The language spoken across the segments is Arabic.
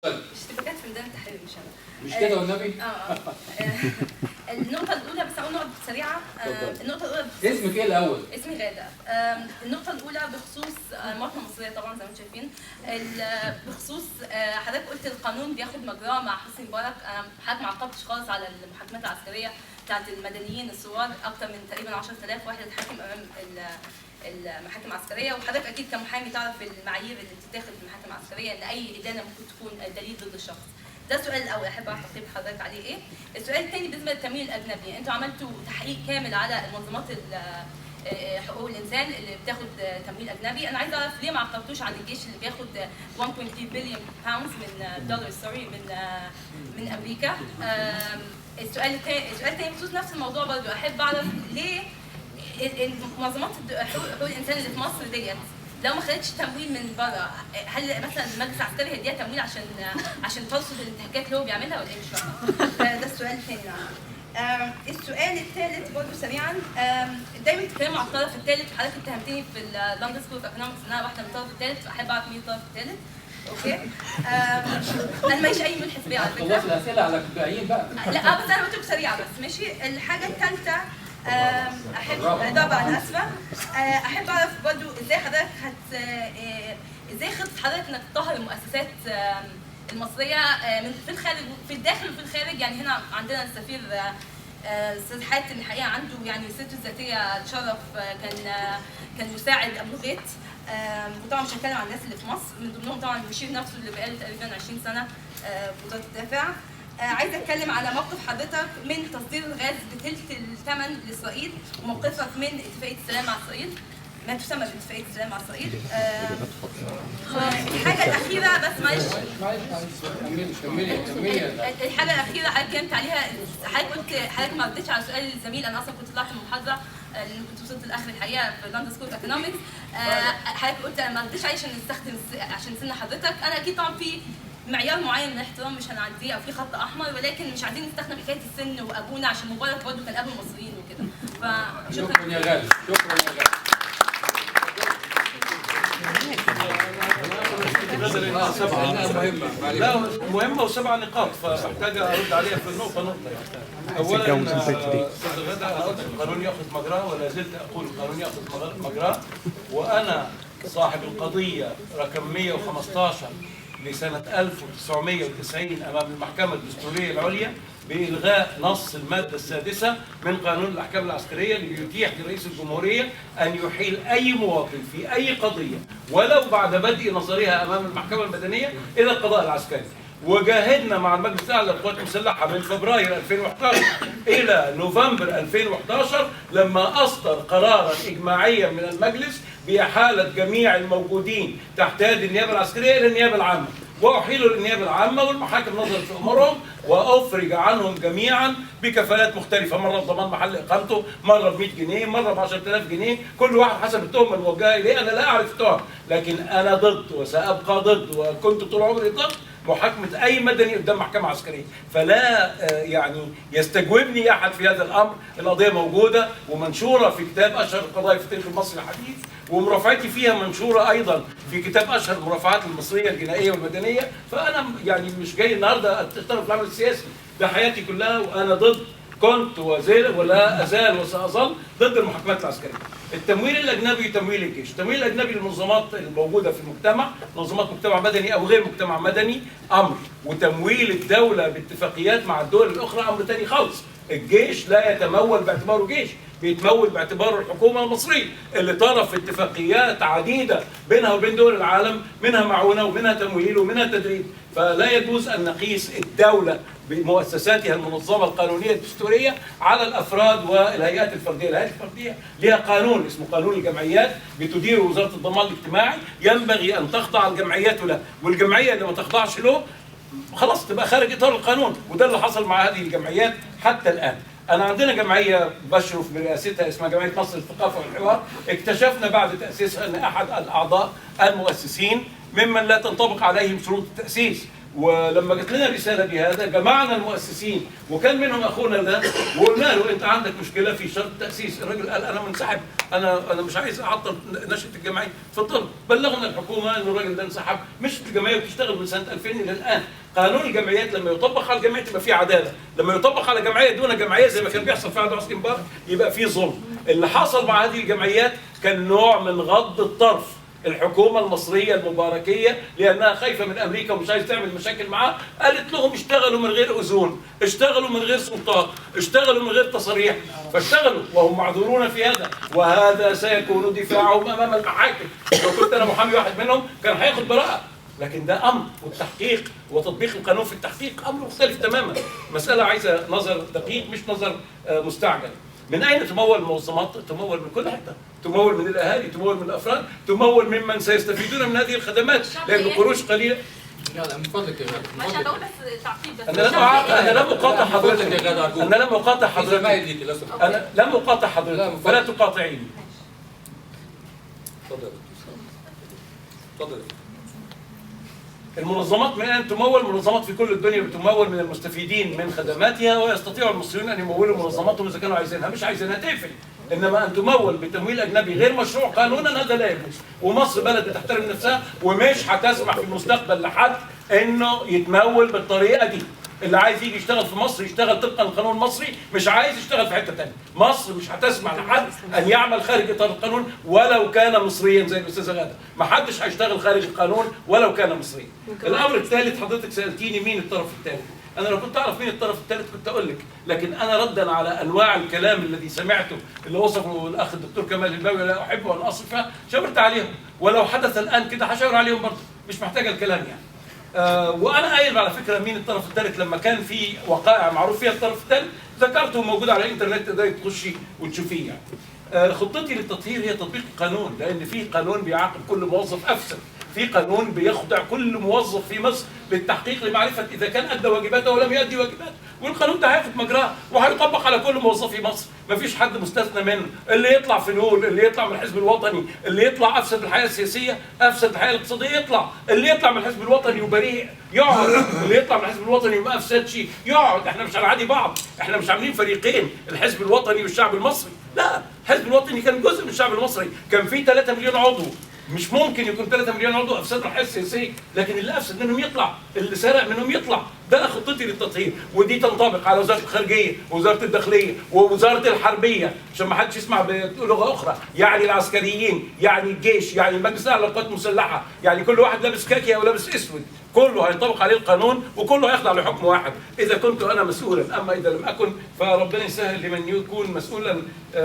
اشتباكات في ميدان التحرير مش انا. مش كده والنبي؟ النقطة الأولى بس أقول نقط سريعة. النقطة الأولى اسمك إيه الأول؟ اسمي غادة. النقطة الأولى بخصوص المواطنة المصرية طبعا زي ما انتم شايفين. بخصوص حضرتك قلت القانون بياخد مجراه مع حسني مبارك. حضرتك ما عقبتش خالص على المحاكمات العسكرية بتاعت المدنيين الثوار، أكثر من تقريبا 10,000 واحد اتحاكم أمام المحاكم العسكريه، وحضرتك اكيد كمحامي تعرف المعايير اللي بتتاخد في المحاكم العسكريه ان اي ادانه ممكن تكون دليل ضد الشخص. ده السؤال الاول، احب اعرف تقييم حضرتك عليه ايه. السؤال الثاني بالنسبه للتمويل الاجنبي، انتوا عملتوا تحقيق كامل على المنظمات حقوق الانسان اللي بتاخد تمويل اجنبي. انا عايزه اعرف ليه ما عقبتوش عن الجيش اللي بياخد 1.3 بليون باوندز من دولار من امريكا. السؤال الثاني بخصوص نفس الموضوع برضه، احب اعرف ليه منظمات حقوق الانسان اللي في مصر ديت لو ما خدتش تمويل من بره، هل مثلا المجلس العسكري هيديها تمويل عشان ترصد الانتهاكات اللي هو بيعملها ولا ايه؟ مش فاهمه. ده السؤال الثاني. السؤال الثالث برضه سريعا، دايما بتتكلموا على الطرف الثالث، وحضرتك اتهمتني في اللندن سكول اوف ايكونومكس ان انا واحده من الطرف الثالث، فاحب اعرف مين الطرف الثالث. اوكي. انا ماليش اي ملح حسابيه على فكره. خلاص الاسئله على الباقيين بقى. لا بس انا قلت لكم سريعه بس ماشي. الحاجه الثالثه احب طبعا اسفه، احب اعرف برضو ازاي حضرتك ازاي خطه حضرتك انك تطهر المؤسسات المصريه في الخارج، في الداخل وفي الخارج. يعني هنا عندنا السفير استاذ حاتم الحقيقه عنده يعني سيرته الذاتيه تشرف، كان مساعد ابو غيط. وطبعا مش هتكلم عن الناس اللي في مصر، من ضمنهم طبعا المشير نفسه اللي بقاله تقريبا 20 سنه في وزاره الدفاع. عايزه اتكلم على موقف حضرتك من تصدير الغاز بثلث الثمن لاسرائيل، وموقفك من اتفاقيه السلام مع اسرائيل، ما تسمى باتفاقيه السلام مع اسرائيل. الحاجه الاخيره بس معلش كملي. الحاجه الاخيره حضرتك اتكلمت عليها، حضرتك ما ردتش على سؤال الزميل. انا اصلا كنت طلعت من المحاضره لان كنت وصلت لاخر الحقيقه في لندن سكول اوف ايكونومكس. حضرتك قلت انا ما ردتش عليه عشان سن حضرتك. انا اكيد طبعا في معيار معين من الاحترام مش هنعديه او في خط احمر، ولكن مش عايزين نستخدم حكايه السن وابونا عشان مبارك برضه كان ابو المصريين وكده. شكرا يا غالي. شكرا يا غالي. لا مهمة وسبع نقاط فمحتاج أرد عليها في النقطة يعني. أولا أستاذ غدا، القانون يأخذ مجراه ولا زلت أقول القانون يأخذ مجراه، وأنا صاحب القضية رقم 115 لسنة 1990 أمام المحكمة الدستورية العليا بإلغاء نص المادة السادسة من قانون الأحكام العسكرية اللي يتيح لرئيس الجمهورية أن يحيل أي مواطن في أي قضية ولو بعد بدء نظرها أمام المحكمة المدنية إلى القضاء العسكري. وجاهدنا مع المجلس الأعلى للقوات المسلحة من فبراير 2011 إلى نوفمبر 2011 لما أصدر قرارا إجماعيا من المجلس بإحالة جميع الموجودين تحت يد النيابة العسكرية إلى النيابة العامة، وأحيلوا للنيابة العامة والمحاكم نظرت في أمورهم وأفرج عنهم جميعا بكفالات مختلفة، مرة بضمان محل إقامته، مرة ب 100 جنيه، مرة ب 10,000 جنيه، كل واحد حسب التهمة الموجهة إليه. أنا لا أعرف التهم، لكن أنا ضد وسأبقى ضد وكنت طول عمري ضد محاكمة أي مدني قدام محكمة عسكرية، فلا يعني يستجوبني أحد في هذا الأمر. القضية موجودة ومنشورة في كتاب أشهر القضايا في التاريخ المصري الحديث، ومرافعتي فيها منشورة أيضا في كتاب أشهر المرافعات المصرية الجنائية والمدنية. فأنا يعني مش جاي النهارده أشتغل في العمل السياسي، ده حياتي كلها وأنا ضد، كنت ولا أزال وسأظل ضد المحاكمات العسكرية. التمويل الأجنبي تمويل الجيش، التمويل الأجنبي للمنظمات الموجودة في المجتمع، منظمات مجتمع مدني أو غير مجتمع مدني أمر، وتمويل الدولة باتفاقيات مع الدول الأخرى أمر تاني خالص. الجيش لا يتمول باعتباره جيش، بيتمول باعتباره الحكومة المصرية اللي طرف اتفاقيات عديدة بينها وبين دول العالم، منها معونة ومنها تمويل ومنها تدريب. فلا يجوز أن نقيس الدولة بمؤسساتها المنظمة القانونية الدستورية على الأفراد والهيئات الفردية. الهيئات الفردية لها قانون اسمه قانون الجمعيات بتديره وزارة الضمان الاجتماعي، ينبغي أن تخضع الجمعيات له، والجمعية اللي ما تخضعش له خلاص تبقى خارج إطار القانون. وده اللي حصل مع هذه الجمعيات حتى الآن. أنا عندنا جمعية بشرف برئاستها اسمها جمعية مصر للثقافة والحوار، اكتشفنا بعد تأسيسها أن أحد الأعضاء المؤسسين ممن لا تنطبق عليهم شروط التأسيس، ولما جت لنا الرساله بهذا جمعنا المؤسسين وكان منهم اخونا ده وقلنا له انت عندك مشكله في شرط تاسيس. الراجل قال انا منسحب، انا مش عايز اعطل نشاه الجمعيه. اتفضلوا بلغنا الحكومه ان الراجل ده انسحب. مش الجمعيه بتشتغل من سنه 2000 الى الان. قانون الجمعيات لما يطبق على الجمعيه تبقى فيه عداله، لما يطبق على جمعيه دون جمعيه زي ما كان بيحصل في عهد حسني مبارك يبقى فيه ظلم. اللي حصل مع هذه الجمعيات كان نوع من غض الطرف. الحكومة المصرية المباركية لأنها خايفة من أمريكا ومش عايز تعمل مشاكل معاه قالت لهم اشتغلوا من غير أذون، اشتغلوا من غير سلطات، اشتغلوا من غير تصريح، فاشتغلوا وهم معذورون في هذا، وهذا سيكون دفاعهم أمام المحاكم. لو كنت أنا محامي واحد منهم كان هياخد براءة، لكن ده أمر، والتحقيق وتطبيق القانون في التحقيق أمر مختلف تماما. مسألة عايزة نظر دقيق مش نظر مستعجل. من أين تمول المنظمات؟ تمول من كل حتة، تمول من الأهالي، تمول من الأفراد، تمول ممن سيستفيدون من هذه الخدمات لأن قروش قليلة. لا من فضلك يا غالي. مش هقول بس تعقيب بس. أنا لم أقاطع حضرتك. أنا لم أقاطع حضرتك. أنا لم أقاطع حضرتك فلا تقاطعيني. تفضل. تفضل. المنظمات من أن تمول، منظمات في كل الدنيا بتمول من المستفيدين من خدماتها، ويستطيع المصريون أن يمولوا منظماتهم إذا كانوا عايزينها، مش عايزينها تقفل. إنما أن تمول بتمويل أجنبي غير مشروع قانونا هذا لا يجوز، ومصر بلد بتحترم نفسها ومش هتسمح في المستقبل لحد إنه يتمول بالطريقة دي. اللي عايز يجي يشتغل في مصر يشتغل طبقا للقانون المصري، مش عايز يشتغل في حته ثانيه. مصر مش هتسمح لحد ان يعمل خارج اطار القانون ولو كان مصريا زي الاستاذه غاده، ما حدش هيشتغل خارج القانون ولو كان مصريا. الامر الثالث حضرتك سالتيني مين الطرف الثالث؟ انا لو كنت اعرف مين الطرف الثالث كنت اقول لك، لكن انا ردا على انواع الكلام الذي سمعته اللي وصفه الاخ الدكتور كمال الباوي لا احب ان اصفه، شاورت عليهم، ولو حدث الان كده هشاور عليهم برضه، مش محتاجه الكلام يعني. وانا قايل على فكره مين الطرف الثالث لما كان في وقائع معروف فيها الطرف الثالث ذكرته موجود على الانترنت تقدري تخشي وتشوفيه يعني. خطتي للتطهير هي تطبيق القانون، لان في قانون بيعاقب كل موظف افسد، في قانون بيخضع كل موظف في مصر للتحقيق لمعرفه اذا كان ادى واجباته ولم يؤدي واجباته، والقانون ده هياخد مجراه وهيطبق على كل موظفي مصر، مفيش حد مستثنى منه، اللي يطلع فلول، اللي يطلع من الحزب الوطني، اللي يطلع افسد الحياه السياسيه، افسد الحياه الاقتصاديه يطلع، اللي يطلع من الحزب الوطني وبريء يقعد، اللي يطلع من الحزب الوطني وما افسدش يقعد. احنا مش على عادي بعض، احنا مش عاملين فريقين، الحزب الوطني والشعب المصري، لا، الحزب الوطني كان جزء من الشعب المصري، كان فيه 3 مليون عضو، مش ممكن يكون 3 مليون عضو افسدوا الحياه السياسيه، لكن اللي افسد منهم يطلع، اللي سرق منهم يطلع. ده خطتي للتطهير، ودي تنطبق على وزاره الخارجيه ووزاره الداخليه ووزاره الحربيه، عشان ما حدش يسمع بلغه اخرى، يعني العسكريين، يعني الجيش، يعني المجلس الاعلى للقوات المسلحه، يعني كل واحد لابس كاكي او لابس اسود، كله هينطبق عليه القانون وكله هيخضع لحكم واحد، اذا كنت انا مسؤولا، اما اذا لم اكن فربنا يسهل لمن يكون مسؤولا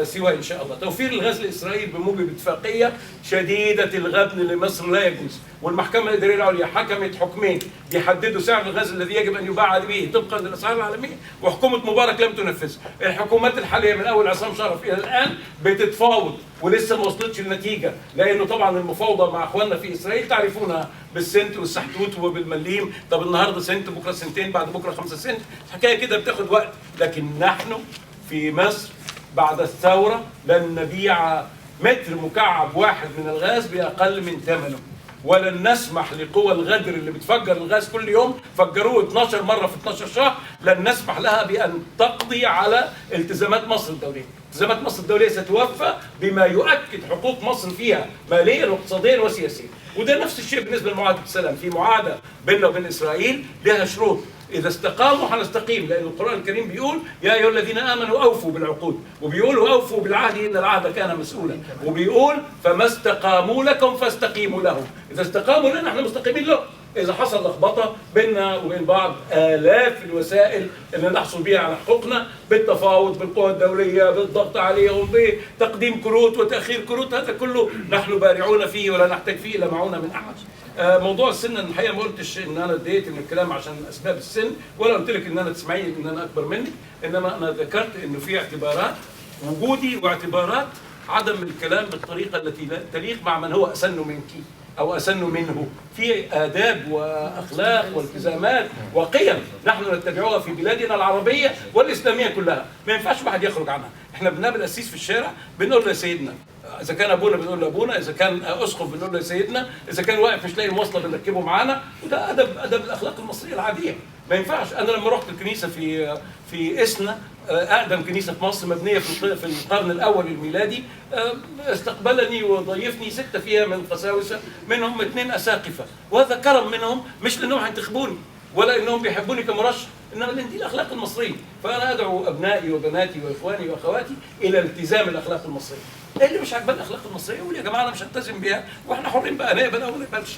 سواء ان شاء الله. توفير الغاز لاسرائيل بموجب اتفاقيه شديده الغبن لمصر لا يجوز، والمحكمه الاداريه العليا حكمت حكمين بيحددوا سعر الغاز الذي يجب ان يباع به طبقا للاسعار العالميه، وحكومه مبارك لم تنفذه. الحكومات الحاليه من اول عصام شرف الى الان بتتفاوض ولسه ما وصلتش النتيجه، لانه طبعا المفاوضه مع اخواننا في اسرائيل تعرفونها بالسنت والسحتوت وبالمليم، طب النهارده سنت بكره سنتين بعد بكره 5 سنت، الحكايه كده بتاخد وقت، لكن نحن في مصر بعد الثوره لن نبيع متر مكعب واحد من الغاز باقل من ثمنه، ولن نسمح لقوى الغدر اللي بتفجر الغاز كل يوم، فجروه 12 مره في 12 شهر، لن نسمح لها بان تقضي على التزامات مصر الدوليه. التزامات مصر الدوليه ستوفى بما يؤكد حقوق مصر فيها ماليا واقتصاديا وسياسيا، وده نفس الشيء بالنسبه لمعاهده السلام، في معاهده بيننا وبين اسرائيل لها شروط، إذا استقاموا هنستقيم، لأن القرآن الكريم بيقول يا أيها الذين آمنوا أوفوا بالعقود، وبيقول أوفوا بالعهد إن العهد كان مسؤولا، وبيقول فما استقاموا لكم فاستقيموا لهم، إذا استقاموا لنا احنا مستقيمين لهم. إذا حصل لخبطة بيننا وبين بعض آلاف الوسائل اللي نحصل بها على حقوقنا، بالتفاوض بالقوى الدولية، بالضغط عليهم، بتقديم كروت وتأخير كروت، هذا كله نحن بارعون فيه ولا نحتاج فيه إلى معونة من أحد. موضوع السن الحقيقه ما قلتش ان انا اتضايقت من الكلام عشان اسباب السن، ولا قلت لك ان انا تسمعيني ان انا اكبر منك، انما انا ذكرت انه في اعتبارات وجودي واعتبارات عدم الكلام بالطريقه التي لا تليق مع من هو اسن منك. أو أسن منه، في آداب وأخلاق والتزامات وقيم نحن نتبعها في بلادنا العربية والإسلامية كلها، ما ينفعش واحد يخرج عنها. إحنا بنقابل قسيس في الشارع بنقول له يا سيدنا، إذا كان أبونا بنقول له أبونا، إذا كان أسقف بنقول له يا سيدنا، إذا كان واقف مش لاقي مواصلة بنركبه معانا، وده أدب الأخلاق المصرية العادية. ما ينفعش. أنا لما رحت الكنيسة في إسنا، أقدم كنيسة في مصر مبنية في القرن الأول الميلادي، استقبلني وضيفني 6 فيها من قساوسة، منهم 2 أساقفة، وهذا كرم منهم، مش لأنهم هينتخبوني ولا انهم بيحبوني كمرشح، انما لان دي الاخلاق المصريه. فانا ادعو ابنائي وبناتي واخواني واخواتي الى التزام الاخلاق المصريه. اللي مش عاجباه الاخلاق المصريه يقول يا جماعه انا مش هلتزم بيها، واحنا حرين بقى نقبل او ما نقبلش.